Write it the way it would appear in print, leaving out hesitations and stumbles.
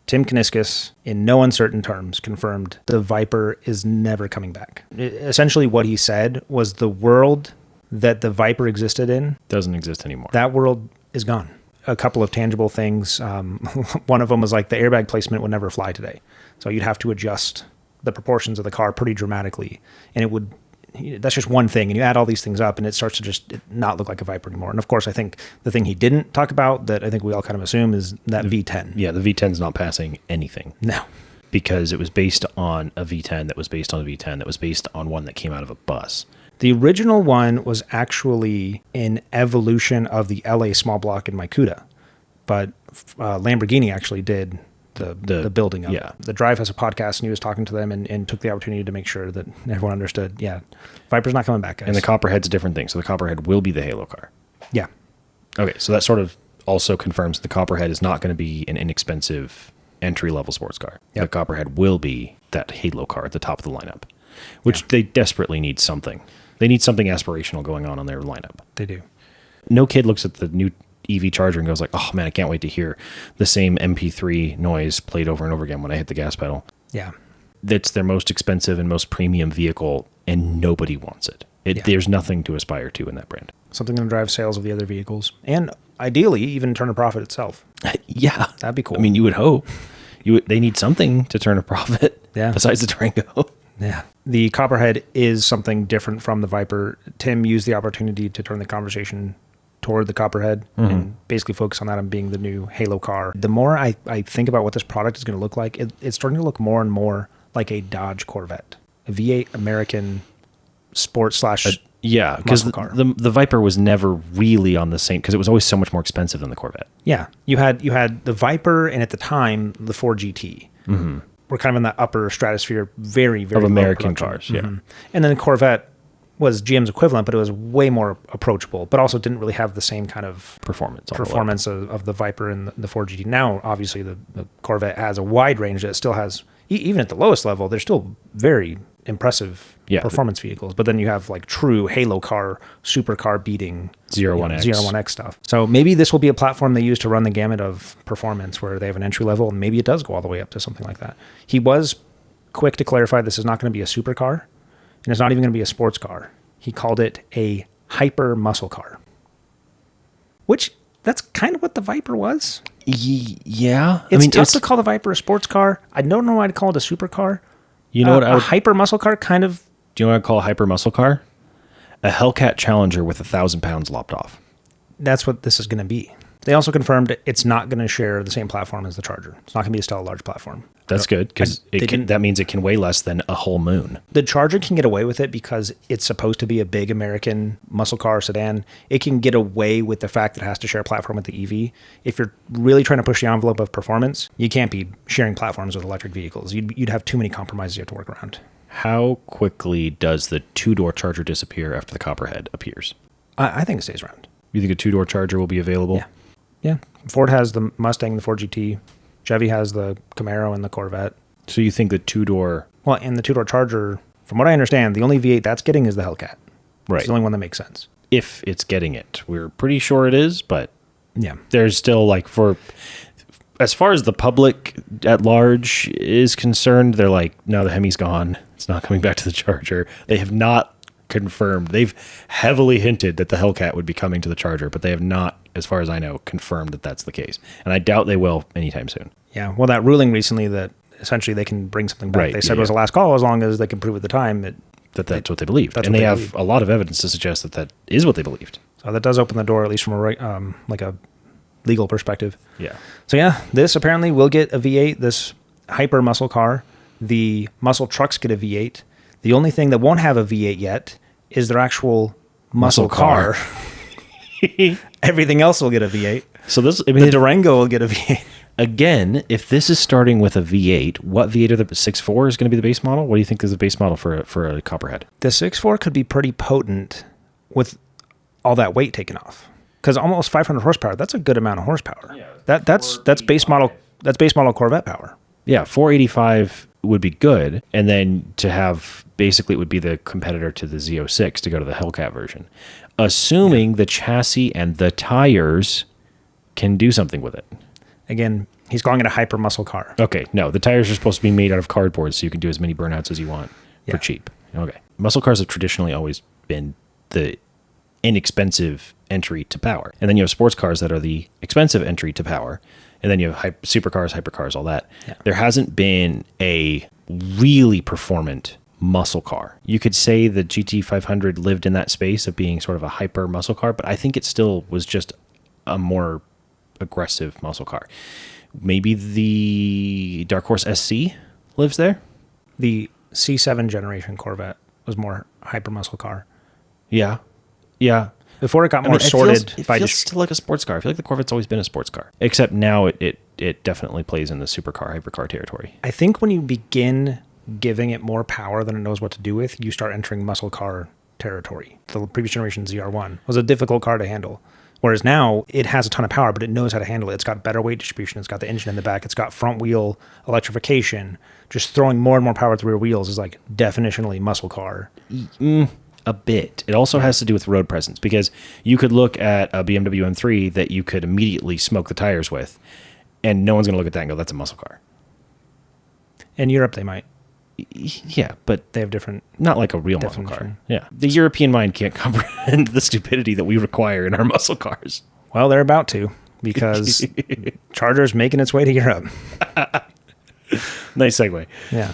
Tim Kuniskis, in no uncertain terms, confirmed the Viper is never coming back. Essentially, what he said was the world that the Viper existed in doesn't exist anymore. That world is gone. A couple of tangible things. One of them was like the airbag placement would never fly today. So you'd have to adjust the proportions of the car pretty dramatically. And it would, that's just one thing. And you add all these things up and it starts to just not look like a Viper anymore. And of course, I think the thing he didn't talk about that I think we all kind of assume is that V10. Yeah, the V10's not passing anything. No. Because it was based on a V10 that was based on a V10 that was based on one that came out of a bus. The original one was actually an evolution of the LA small block in Mycuda, but Lamborghini actually did the building of it. The Drive has a podcast, and he was talking to them and took the opportunity to make sure that everyone understood, Viper's not coming back, guys. And the Copperhead's a different thing, so the Copperhead will be the Halo car. Yeah. Okay, so that sort of also confirms the Copperhead is not going to be an inexpensive entry-level sports car. Yep. The Copperhead will be that Halo car at the top of the lineup, which they desperately need something. They need something aspirational going on their lineup. They do. No kid looks at the new EV charger and goes like, oh man, I can't wait to hear the same MP3 noise played over and over again when I hit the gas pedal. Yeah. That's their most expensive and most premium vehicle, and nobody wants it. There's nothing to aspire to in that brand. Something to drive sales of the other vehicles, and ideally even turn a profit itself. Yeah. That'd be cool. I mean, you would hope. They need something to turn a profit besides the Durango. Yeah. The Copperhead is something different from the Viper. Tim used the opportunity to turn the conversation toward the Copperhead and basically focus on that and being the new Halo car. The more I think about what this product is going to look like, it's starting to look more and more like a Dodge Corvette, a V8 American sport / yeah, because the Viper was never really on the same, because it was always so much more expensive than the Corvette. Yeah. You had the Viper and at the time the Ford GT. Mm-hmm. We're kind of in that upper stratosphere, very, very of American cars. Yeah. Mm-hmm. And then the Corvette was GM's equivalent, but it was way more approachable, but also didn't really have the same kind of performance of the Viper and the Ford GT. Now, obviously, the Corvette has a wide range that still has, even at the lowest level, they're still very impressive performance vehicles. But then you have like true Halo car, supercar beating 01X stuff. So maybe this will be a platform they use to run the gamut of performance where they have an entry level, and maybe it does go all the way up to something like that. He was quick to clarify this is not going to be a supercar, and it's not even going to be a sports car. He called it a hyper muscle car, which that's kind of what the Viper was. Yeah. It's tough to call the Viper a sports car. I don't know why I'd call it a supercar. You know what? A hyper muscle car kind of. Do you know what I'd call a hyper muscle car? A Hellcat Challenger with 1,000 pounds lopped off. That's what this is going to be. They also confirmed it's not going to share the same platform as the Charger. It's not going to be still a large platform. That's good, because that means it can weigh less than a whole moon. The Charger can get away with it because it's supposed to be a big American muscle car sedan. It can get away with the fact that it has to share a platform with the EV. If you're really trying to push the envelope of performance, you can't be sharing platforms with electric vehicles. You'd have too many compromises you have to work around. How quickly does the two-door Charger disappear after the Copperhead appears? I think it stays around. You think a two-door Charger will be available? Yeah. Ford has the Mustang, the Ford GT. Chevy has the Camaro and the Corvette. So you think the two-door... Well, and the two-door Charger, from what I understand, the only V8 that's getting is the Hellcat. Right. It's the only one that makes sense. If it's getting it. We're pretty sure it is, but yeah, there's still like as far as the public at large is concerned, they're like, no, the Hemi's gone. It's not coming back to the Charger. They have not confirmed. They've heavily hinted that the Hellcat would be coming to the Charger, but they have not, as far as I know, confirmed that that's the case. And I doubt they will anytime soon. Yeah. Well, that ruling recently that essentially they can bring something back. Right, they said it was a last call as long as they can prove at the time that's what they believed. And they have a lot of evidence to suggest that that is what they believed. So that does open the door, at least from a legal perspective. Yeah. So yeah, this apparently will get a V8, this hyper muscle car. The muscle trucks get a V8. The only thing that won't have a V8 yet is their actual muscle car. Everything else will get a V8. So the Durango will get a V8. Again, if this is starting with a V8, what V8 are the 6.4 is going to be the base model? What do you think is the base model for a Copperhead? The 6.4 could be pretty potent with all that weight taken off. Because almost 500 horsepower, that's a good amount of horsepower. Yeah, that's base model Corvette power. Yeah, 485 would be good, and then to have basically it would be the competitor to the Z06 to go to the Hellcat version, assuming the chassis and the tires can do something with it. Again, He's calling it a hyper muscle car. Okay, no, the tires are supposed to be made out of cardboard so you can do as many burnouts as you want for cheap. Okay. Muscle cars have traditionally always been the inexpensive entry to power. And then you have sports cars that are the expensive entry to power. And then you have supercars, hypercars, all that. Yeah. There hasn't been a really performant muscle car. You could say the GT500 lived in that space of being sort of a hyper muscle car, but I think it still was just a more aggressive muscle car. Maybe the Dark Horse SC lives there? The C7 generation Corvette was more hyper muscle car. Yeah. Yeah. Before it got more sorted it feels still like a sports car. I feel like the Corvette's always been a sports car. Except now it definitely plays in the supercar, hypercar territory. I think when you begin giving it more power than it knows what to do with, you start entering muscle car territory. The previous generation ZR1 was a difficult car to handle. Whereas now it has a ton of power, but it knows how to handle it. It's got better weight distribution. It's got the engine in the back. It's got front wheel electrification. Just throwing more and more power at the rear wheels is like definitionally muscle car. A bit. It also has to do with road presence, because you could look at a BMW M3 that you could immediately smoke the tires with, and no one's going to look at that and go, that's a muscle car. In Europe, they might. Yeah, but they have different. Not like a real muscle car. Yeah. The European mind can't comprehend the stupidity that we require in our muscle cars. Well, they're about to, because Charger's making its way to Europe. Nice segue. Yeah.